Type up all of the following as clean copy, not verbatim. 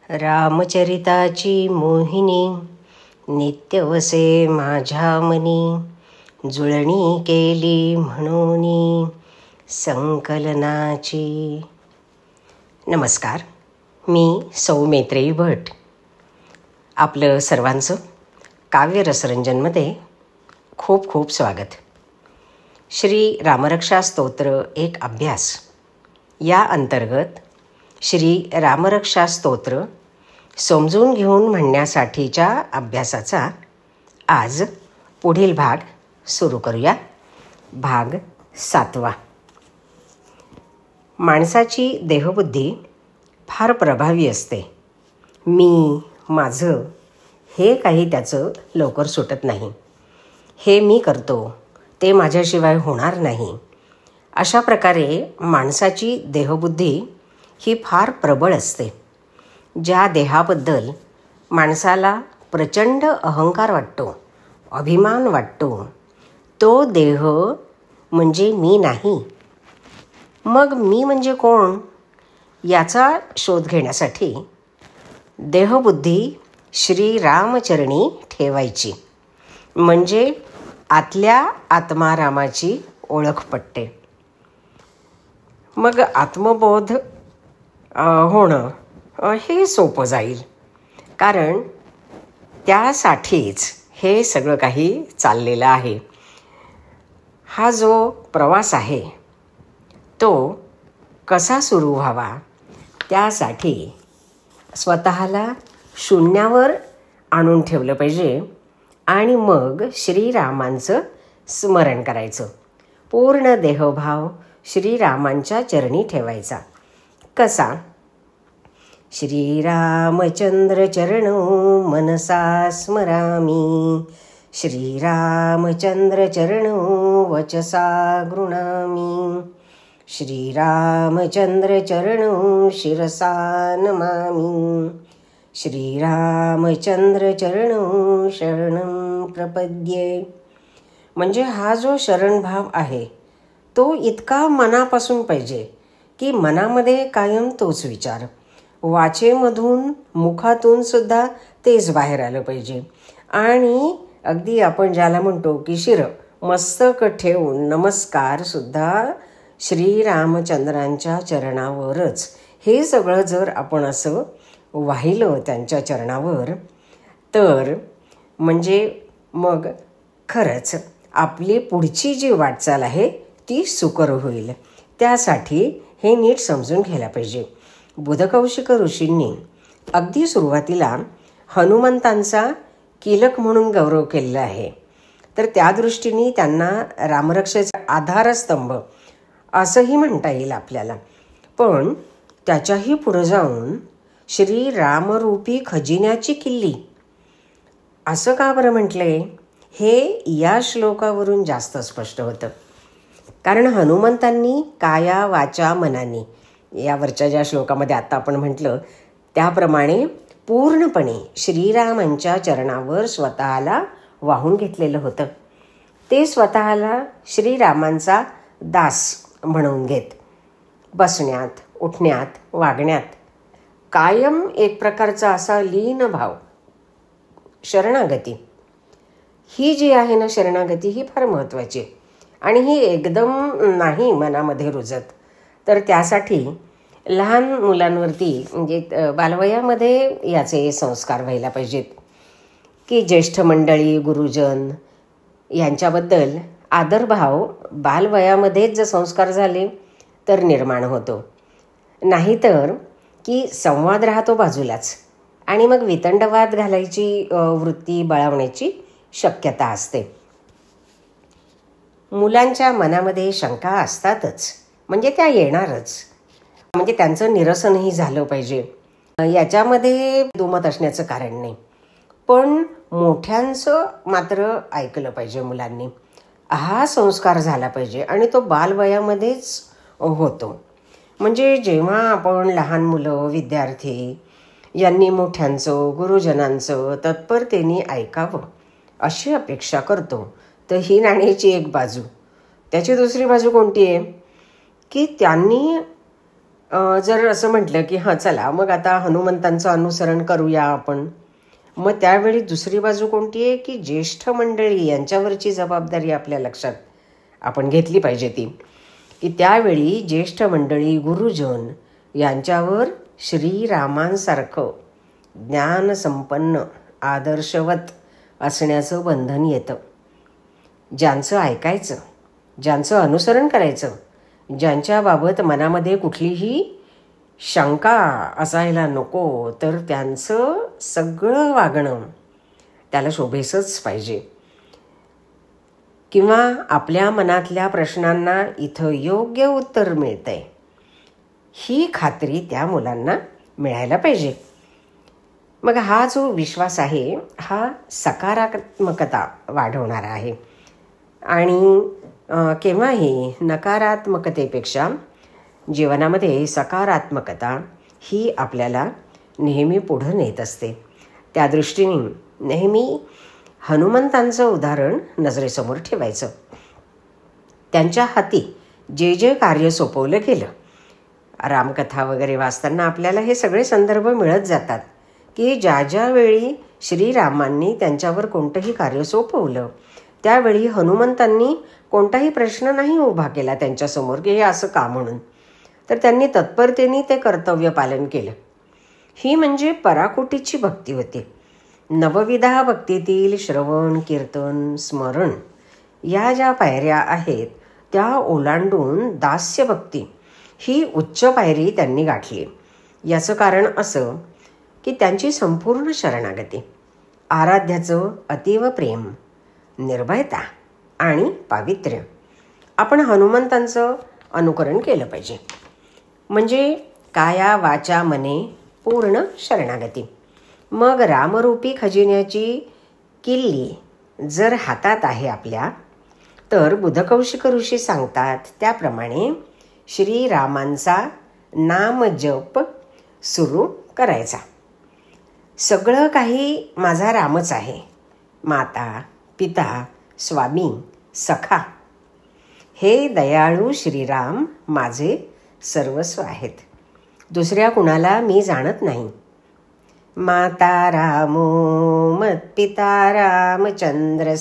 रामचरिताची मोहिनी नित्य वसे माझ्या मनी, जुळणी केली म्हणून संकलनाची. नमस्कार, मी सौ मैत्रेयी भट. आपलं सर्वांचं काव्यरसरंजनमध्ये खूप खूप स्वागत. श्री रामरक्षा स्तोत्र एक अभ्यास या अंतर्गत श्री रामरक्षा स्तोत्र समजून घेऊन म्हणण्यासाठीच्या अभ्यासाचा आज पुढील भाग सुरू करूया. भाग 7. माणसाची देहबुद्धी फार प्रभावी असते. मी, माझं हे काही त्याचं लवकर सुटत नाही. हे मी करतो, ते माझ्याशिवाय होणार नाही. अशा प्रकारे माणसाची देहबुद्धी ही फार प्रबळ असते. ज्या देहाबद्दल माणसाला प्रचंड अहंकार वाटतो, अभिमान वाटतो, तो देह म्हणजे मी नाही. मग मी म्हणजे कोण याचा शोध घेण्यासाठी देहबुद्धी श्रीरामचरणी ठेवायची, म्हणजे आतल्या आत्मारामाची ओळख पटते. मग आत्मबोध होणं हे सोपं जाईल, कारण त्यासाठीच हे सगळं काही चाललेलं आहे. हा जो प्रवास आहे तो कसा सुरू व्हावा, त्यासाठी स्वतःला शून्यावर आणून ठेवलं पाहिजे आणि मग श्रीरामांचं स्मरण करायचं. पूर्ण देहभाव श्रीरामांच्या चरणी ठेवायचा. कसा? श्रीरामचंद्र चरणो मनसा स्मरामि, श्रीरामचंद्र चरणो वचसा गृणामि, श्रीरामचंद्र चरणो शिरसा नमामि, श्रीरामचंद्र चरणो शरणं प्रपद्ये. म्हणजे हा जो शरणभाव आहे तो इतका मनापासून पाहिजे की मनामध्ये कायम तोच विचार, वाचेमधून मुखातून सुद्धा तेच बाहेर आलं पाहिजे. आणि अगदी आपण ज्याला म्हणतो की शिर मस्तक ठेवून नमस्कार सुद्धा श्रीरामचंद्रांच्या चरणावरच, हे सगळं जर आपण असं वाहिलं त्यांच्या चरणावर, तर म्हणजे मग खरंच आपली पुढची जी वाटचाल आहे ती सुकर होईल. त्यासाठी हे नीट समजून घ्यायला पाहिजे. बुधकौशिक ऋषींनी अगदी सुरुवातीला हनुमंतांचा कीलक म्हणून गौरव केलेला आहे. तर त्या दृष्टीने त्यांना रामरक्षेचा आधारस्तंभ असंही म्हणता येईल आपल्याला. पण त्याच्याही पुढे जाऊन श्री रामरूपी खजिन्याची किल्ली असं का बरं म्हटलंय, हे या श्लोकावरून जास्त स्पष्ट होतं. कारण हनुमंतांनी काया वाचा मनानी, यावरच्या ज्या श्लोकामध्ये आता आपण म्हटलं त्याप्रमाणे पूर्णपणे श्रीरामांच्या चरणावर स्वतःला वाहून घेतलेलं होतं. ते स्वतःला श्रीरामांचा दास म्हणून घेत बसण्यात, उठण्यात, वागण्यात कायम एक प्रकारचा असा लीन भाव, शरणागती ही जी आहे ना, शरणागती ही फार महत्त्वाची आणि ही एकदम नाही मनामध्ये रुजत. तर त्यासाठी लहान मुलांवरती म्हणजे बालवयामध्ये याचे संस्कार व्हायला पाहिजेत की ज्येष्ठ मंडळी, गुरुजन यांच्याबद्दल आदरभाव बालवयामध्येच जर संस्कार झाले तर निर्माण होतो. नाहीतर की संवाद राहतो बाजूलाच आणि मग वितंडवाद घालायची वृत्ती बळावण्याची शक्यता असते. मुलांच्या मनामध्ये शंका असतातच, म्हणजे त्या येणारच, म्हणजे त्यांचं निरसनही झालं पाहिजे. याच्यामध्ये दुमत असण्याचं कारण नाही. पण मोठ्यांचं मात्र ऐकलं पाहिजे मुलांनी. हा संस्कार झाला पाहिजे आणि तो बालवयामध्येच होतो. म्हणजे जेव्हा आपण लहान मुलं, विद्यार्थी यांनी मोठ्यांचं, गुरुजनांचं तत्परतेने ऐकावं अशी अपेक्षा करतो, तर ही नाण्याची एक बाजू. त्याची दुसरी बाजू कोणती आहे की त्यांनी जर असं म्हटलं की हां चला मग आता हनुमंतांचं अनुसरण करूया आपण, मग त्यावेळी दुसरी बाजू कोणती आहे की ज्येष्ठ मंडळी यांच्यावरची जबाबदारी आपल्या लक्षात आपण घेतली पाहिजे ती, की त्यावेळी ज्येष्ठ मंडळी गुरुजन यांच्यावर श्रीरामांसारखं ज्ञानसंपन्न आदर्शवत असण्याचं बंधन येतं. ज्यांचं ऐकायचं, ज्यांचं अनुसरण करायचं, ज्यांच्याबाबत मनामध्ये कुठलीही शंका असायला नको, तर त्यांचं सगळं वागणं त्याला शोभेसच पाहिजे. किंवा आपल्या मनातल्या प्रश्नांना इथं योग्य उत्तर मिळतंय ही खात्री त्या मुलांना मिळायला पाहिजे. मग हा जो विश्वास आहे हा सकारात्मकता वाढवणारा आहे. आणि केव्हाही नकारात्मकतेपेक्षा जीवनामध्ये सकारात्मकता ही आपल्याला नेहमी पुढं नेत असते. त्या दृष्टीने नेहमी हनुमंतांचं उदाहरण नजरेसमोर ठेवायचं. त्यांच्या हाती जे जे कार्य सोपवलं गेलं, रामकथा वगैरे वाचताना आपल्याला हे सगळे संदर्भ मिळत जातात की ज्या ज्या वेळी श्रीरामांनी त्यांच्यावर कोणतंही कार्य सोपवलं त्यावेळी हनुमंतांनी कोणताही प्रश्न नाही उभा केला त्यांच्यासमोर की हे असं का म्हणून, तर त्यांनी तत्परतेने ते कर्तव्य पालन केलं. ही म्हणजे पराकोटीची भक्ती होती. नवविधा भक्तीतील श्रवण, कीर्तन, स्मरण या ज्या पायऱ्या आहेत त्या ओलांडून दास्यभक्ती ही उच्च पायरी त्यांनी गाठली. याचं कारण असं की त्यांची संपूर्ण शरणागती, आराध्याचं अतीव प्रेम, निर्भयता आणि पावित्र्य, आपण हनुमंतांचं अनुकरण केलं पाहिजे. म्हणजे काया वाचा मने पूर्ण शरणागती. मग रामरूपी खजिन्याची किल्ली जर हातात आहे आपल्या, तर बुधकौशिक ऋषी सांगतात त्याप्रमाणे श्रीरामांचा नामजप सुरू करायचा. सगळं काही माझा रामच आहे. माता, पिता, स्वामी, सखा, हे दयाळू श्रीराम माझे सर्वस्व आहेत. दुसऱ्या कुणाला मी जाणत नाही. माता रामो मत्पिता रामचंद्र,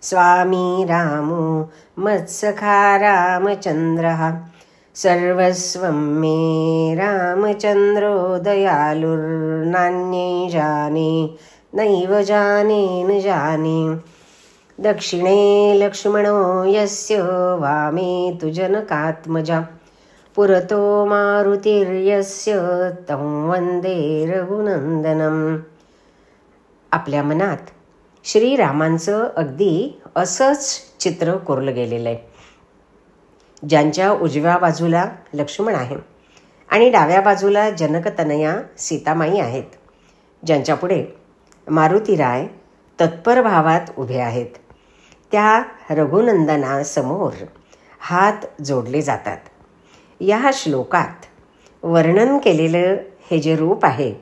स्वामी रामो मत्सखा रामचंद्र, सर्वस्वं मे रामचंद्रो दयालुर्नान्ये जाने नैव जाने न जाने. दक्षिणे लक्ष्मणो यस्य वामे तु जनकात्मजा, पुरतो मारुतिर्यस्य तं वंदे रघुनंदनम. आपल्या मनात श्रीरामांचं अगदी असंच चित्र कोरलं गेलेलं आहे. ज्यांच्या उजव्या बाजूला लक्ष्मण आहे आणि डाव्या बाजूला जनकतनया सीतामाई आहेत, ज्यांच्यापुढे मारुतीराय तत्पर भावात उभे आहेत, त्या रघुनंदनासमोर हात जोडले जातात. या श्लोकात वर्णन केलेलं हे जे रूप आहे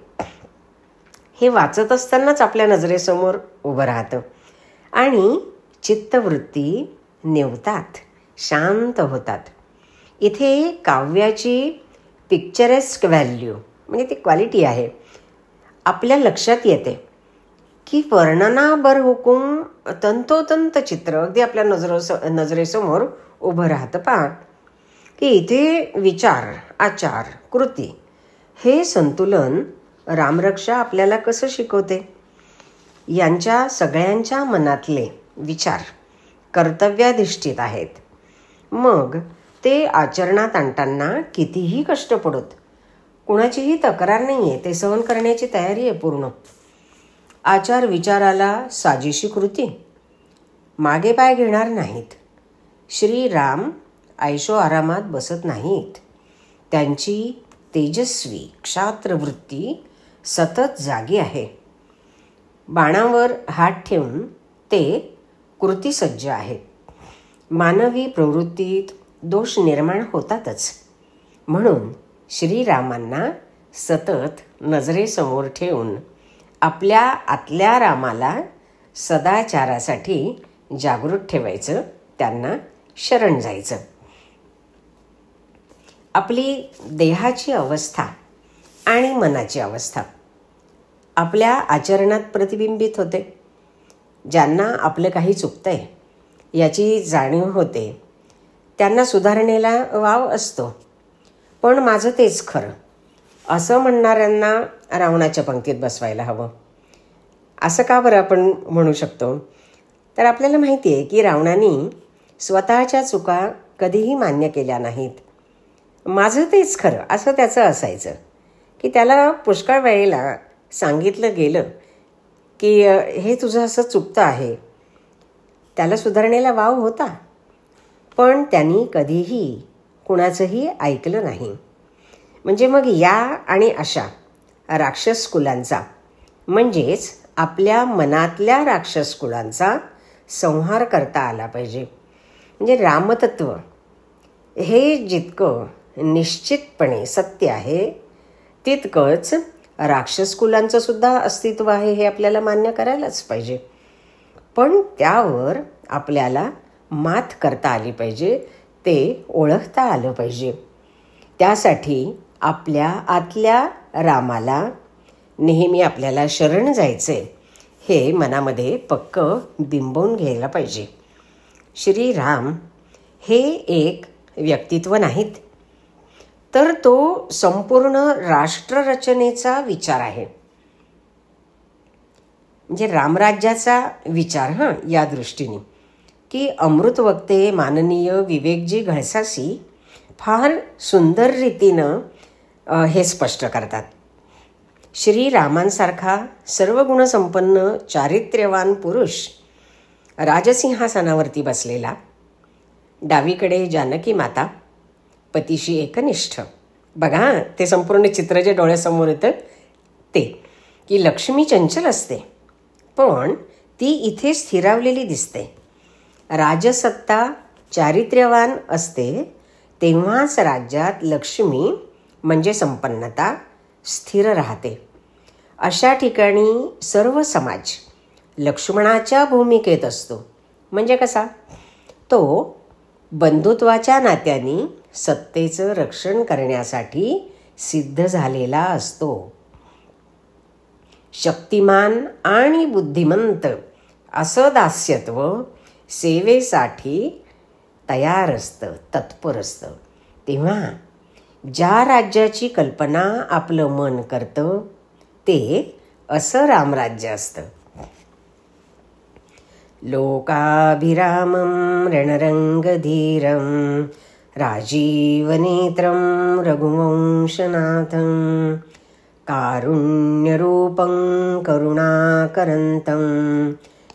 हे वाचत असतानाच आपल्या नजरेसमोर उभं राहतं आणि चित्तवृत्ती निवतात, शांत होतात. इथे काव्याची पिक्चरेस्क व्हॅल्यू म्हणजे ती क्वालिटी आहे आपल्या लक्षात येते की वर्णनाबर हुकूम तंतोतंत चित्र अगदी आपल्या नजरेसमोर उभं राहतं. पहा की इथे विचार, आचार, कृती हे संतुलन रामरक्षा आपल्याला कसं शिकवते. यांच्या सगळ्यांच्या मनातले विचार कर्तव्याधिष्ठित आहेत. मग ते आचरणात आणताना कितीही कष्ट पडत, कुणाचीही तक्रार नाही आहे, ते सहन करण्याची तयारी आहे पूर्ण. आचार विचाराला साजेशी कृती, मागे पाय घेणार नाहीत. श्रीराम ऐशो आरामात बसत नाहीत. त्यांची तेजस्वी क्षात्रवृत्ती सतत जागी आहे. बाणावर हात ठेवून ते कृतीसज्ज आहेत. मानवी प्रवृत्तीत दोष निर्माण होतातच, म्हणून श्रीरामांना सतत नजरेसमोर ठेवून आपल्या आतल्या रामाला सदाचारासाठी जागृत ठेवायचं, त्यांना शरण जायचं. आपली देहाची अवस्था आणि मनाची अवस्था आपल्या आचरणात प्रतिबिंबित होते. ज्यांना आपलं काही चुकतंय याची जाणीव होते त्यांना सुधारणेला वाव असतो. पण माझं तेच खरं असं म्हणणाऱ्यांना रावणाच्या पंक्तीत बसवायला हवं. असं का बरं आपण म्हणू शकतो? तर आपल्याला माहिती आहे की रावणाने स्वतःच्या चुका कधीही मान्य केल्या नाहीत. माझं तेच खरं असं त्याचं असायचं की त्याला पुष्कळ वेळेला सांगितलं गेलं की हे तुझं असं चुकतं आहे. त्याला सुधारणेला वाव होता, पण त्यांनी कधीही कुणाचंही ऐकलं नाही. म्हणजे मग या आणि अशा राक्षस कुलांचा म्हणजेच आपल्या मनातल्या राक्षस कुलांचा संहार करता आला पाहिजे. म्हणजे रामतत्व हे जितकं निश्चितपणे सत्य आहे तितकंच राक्षस कुलांचं सुद्धा अस्तित्व आहे हे आपल्याला मान्य करायलाच पाहिजे. पण त्यावर आपल्याला मात करता आली पाहिजे, ते ओळखता आलं पाहिजे. त्यासाठी आपल्या आतल्या रामाला नेहमी आपल्याला शरण जायचे हे मनामध्ये पक्क बिंबवून घ्यायला पाहिजे. श्रीराम हे एक व्यक्तित्व नाहीत, तर तो संपूर्ण राष्ट्ररचनेचा विचार आहे. म्हणजे रामराज्याचा विचार या दृष्टीने की अमृत वक्ते माननीय विवेकजी घळसासी फार सुंदर रीतीनं हे स्पष्ट करतात. श्रीरामांसारखा सर्व गुणसंपन्न चारित्र्यवान पुरुष राजसिंहासनावरती बसलेला, डावीकडे जानकी माता, पतीशी एकनिष्ठ. बघा ते संपूर्ण चित्र जे डोळ्यासमोर येतं ते की लक्ष्मी चंचल असते पण ती इथे स्थिरावलेली दिसते. राजसत्ता चारित्र्यवान असते तेव्हाच राज्यात लक्ष्मी म्हणजे संपन्नता स्थिर राहते. अशा ठिकाणी सर्व समाज लक्ष्मणाच्या भूमिकेत असतो. म्हणजे कसा? तो बंधुत्वाच्या नात्याने सत्तेचं रक्षण करण्यासाठी सिद्ध झालेला असतो. शक्तिमान आणि बुद्धिमंत असं दास्यत्व सेवेसाठी तयार असतं, तत्पर असतं. तेव्हा ज्या राज्याची कल्पना आपलं मन करतं ते असं रामराज्य असतं. लोकाभिरामं रणरंगधीरं राजीवनेत्रं रघुवंशनाथं कारुण्यरूपं करुणाकरन्तं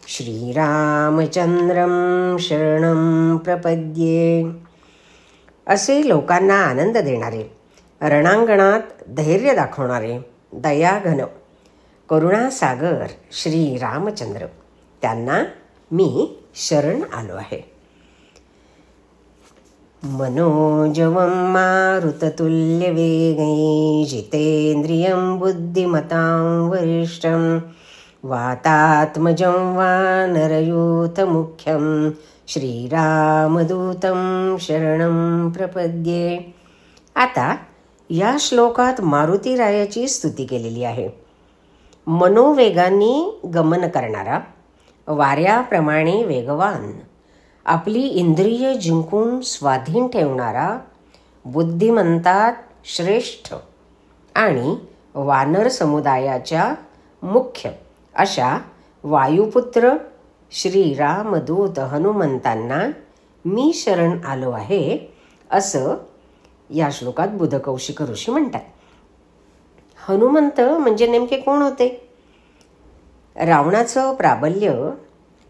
श्रीरामचंद्रं शरणं प्रपद्ये. असे लोकांना आनंद देणारे, रणांगणात धैर्य दाखवणारे, दयाघन, करुणासागर श्रीरामचंद्र, त्यांना मी शरण आलो आहे. मनोजवं मारुततुल्यवेगै जितेन्द्रियं बुद्धिमतां वरिष्ठं वातात्मजं वानरयूथमुख्यं श्रीरामदूतं शरणं प्रपद्ये. आता या श्लोकात मारुतीरायाची स्तुती केलेली आहे. मनोवेगांनी गमन करणारा, वाऱ्याप्रमाणे वेगवान, आपली इंद्रिय जिंकून स्वाधीन ठेवणारा, बुद्धिमंतात श्रेष्ठ आणि वानर समुदायाच्या मुख्य अशा वायुपुत्र श्रीरामदूत हनुमंतांना मी शरण आलो आहे, असं या श्लोकात बुधकौशिक ऋषी म्हणतात. हनुमंत म्हणजे नेमके कोण होते? रावणाचं प्राबल्य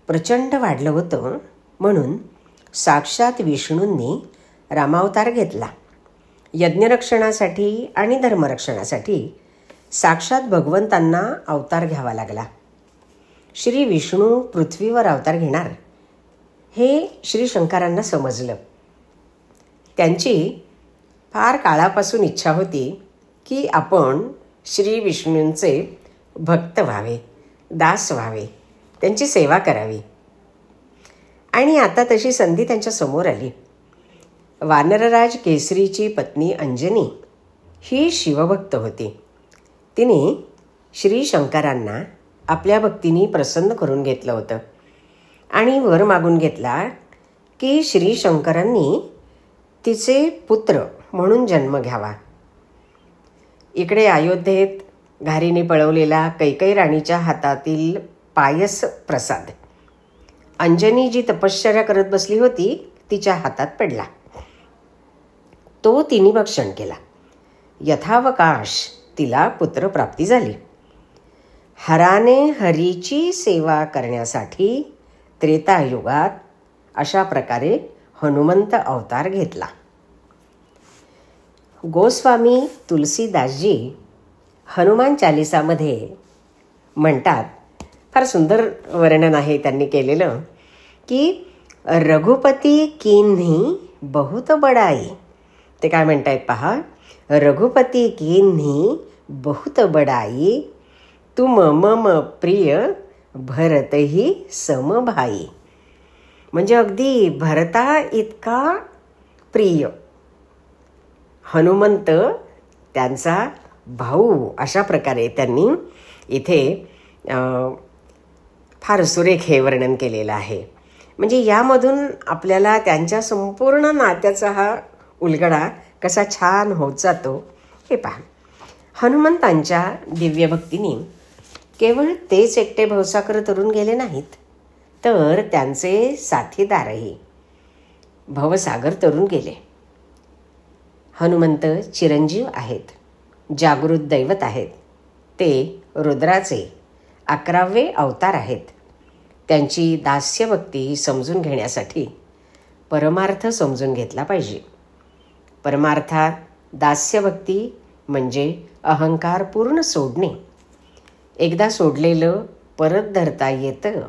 प्रचंड वाढलं होतं म्हणून साक्षात विष्णूंनी रामावतार घेतला. यज्ञरक्षणासाठी आणि धर्मरक्षणासाठी साक्षात भगवंतांना अवतार घ्यावा लागला. श्री विष्णू पृथ्वीवर अवतार घेणार हे श्री शंकरांना समजलं. त्यांची फार काळापासून इच्छा होती की आपण श्री विष्णूंचे भक्त व्हावे, दास व्हावे, त्यांची सेवा करावी. आणि आता तशी संधी त्यांच्या समोर आली. वानरराज केसरीची पत्नी अंजनी ही शिवभक्त होती. तिने श्री शंकरांना आपल्या भक्तीने प्रसन्न करून घेतलं होतं आणि वर मागून घेतला की श्री शंकरांनी तिचे पुत्र म्हणून जन्म घ्यावा. इकडे अयोध्येत घारीने पळवलेला कैकेयी राणीच्या हातातील पायस प्रसाद अंजनी जी तपश्चर्या करत बसली होती तिच्या हातात पडला. तो तिने भक्षण केला. यथावकाश तिला पुत्रप्राप्ती झाली. हराने हरीची सेवा करण्यासाठी त्रेतायुगात अशा प्रकारे हनुमंत अवतार घेतला. गोस्वामी तुलसीदासजी हनुमान चालिसामध्ये म्हणतात, फार सुंदर वर्णन आहे त्यांनी केलेलं, की रघुपती कीन्ही बहुत बडाई. ते काय म्हणतायत पहा, रघुपती कीन्ही बहुत बडाई, तुम मम प्रिय भरतही समभाई. म्हणजे अगदी भरता इतका प्रिय हनुमंत त्यांचा भाऊ, अशा प्रकारे त्यांनी इथे फार सुरेख हे वर्णन केलेलं आहे. म्हणजे यामधून आपल्याला त्यांच्या संपूर्ण नात्याचा हा उलगडा कसा छान होत जातो हे पहा. हनुमंतांच्या दिव्यभक्तीने केवळ तेच एकटे भवसागर तरून गेले नाहीत, तर त्यांचे साथीदारही भवसागर तरून गेले. हनुमंत चिरंजीव आहेत, जागृत दैवत आहेत. ते रुद्राचे 11वे अवतार आहेत. त्यांची दास्यभक्ती समजून घेण्यासाठी परमार्थ समजून घेतला पाहिजे. परमार्थात दास्यभक्ती म्हणजे अहंकार पूर्ण सोडणे. एकदा सोडलेलं परत धरता येतं,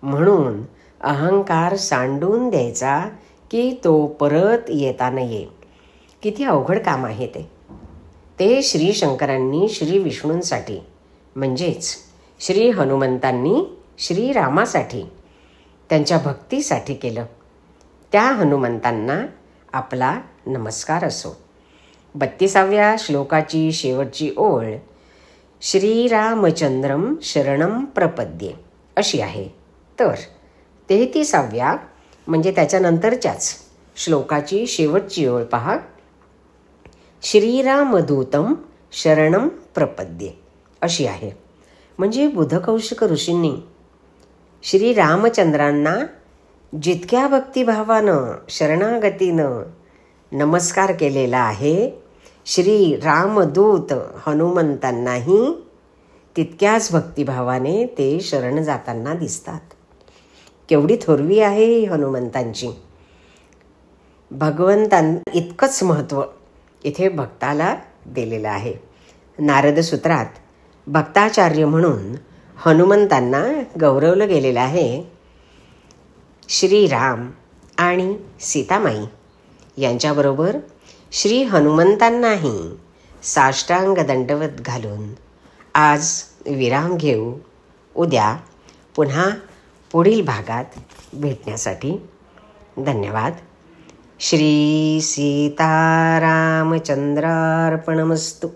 म्हणून अहंकार सांडून द्यायचा की तो परत येता नये. किती अवघड काम आहे ते. ते श्री शंकरांनी श्री विष्णूंसाठी म्हणजेच श्री हनुमंतांनी श्रीरामासाठी त्यांच्या भक्तीसाठी केलं. त्या हनुमंतांना आपला नमस्कार असो. 32व्या श्लोकाची शेवटची ओळ श्रीरामचंद्रम शरणम प्रपद्ये अशी आहे. तर 33व्या म्हणजे त्याच्यानंतरच्याच श्लोकाची शेवटची ओळ पहा, श्रीरामदूतम शरणम प्रपद्ये अशी आहे. म्हणजे बुधकौशिक ऋषींनी श्रीरामचंद्रांना जितक्या भक्तिभावानं शरणागतीनं नमस्कार केलेला आहे, श्री रामदूत हनुमंतांनाही तितक्याच भक्तिभावाने ते शरण जाताना दिसतात. केवढी थोरवी आहे ही हनुमंतांची. भगवंतांना इतकंच महत्त्व इथे भक्ताला दिलेलं आहे. नारद सूत्रात भक्ताचार्य म्हणून हनुमंतांना गौरवलं गेलेलं आहे. श्रीराम आणि सीतामाई यांच्याबरोबर श्री हनुमंतांनाही साष्टांग दंडवत घालून आज विराम घेऊ. उद्या पुन्हा पुढील भागात भेटण्यासाठी धन्यवाद. श्री सीतारामचंद्रार्पणमस्तु.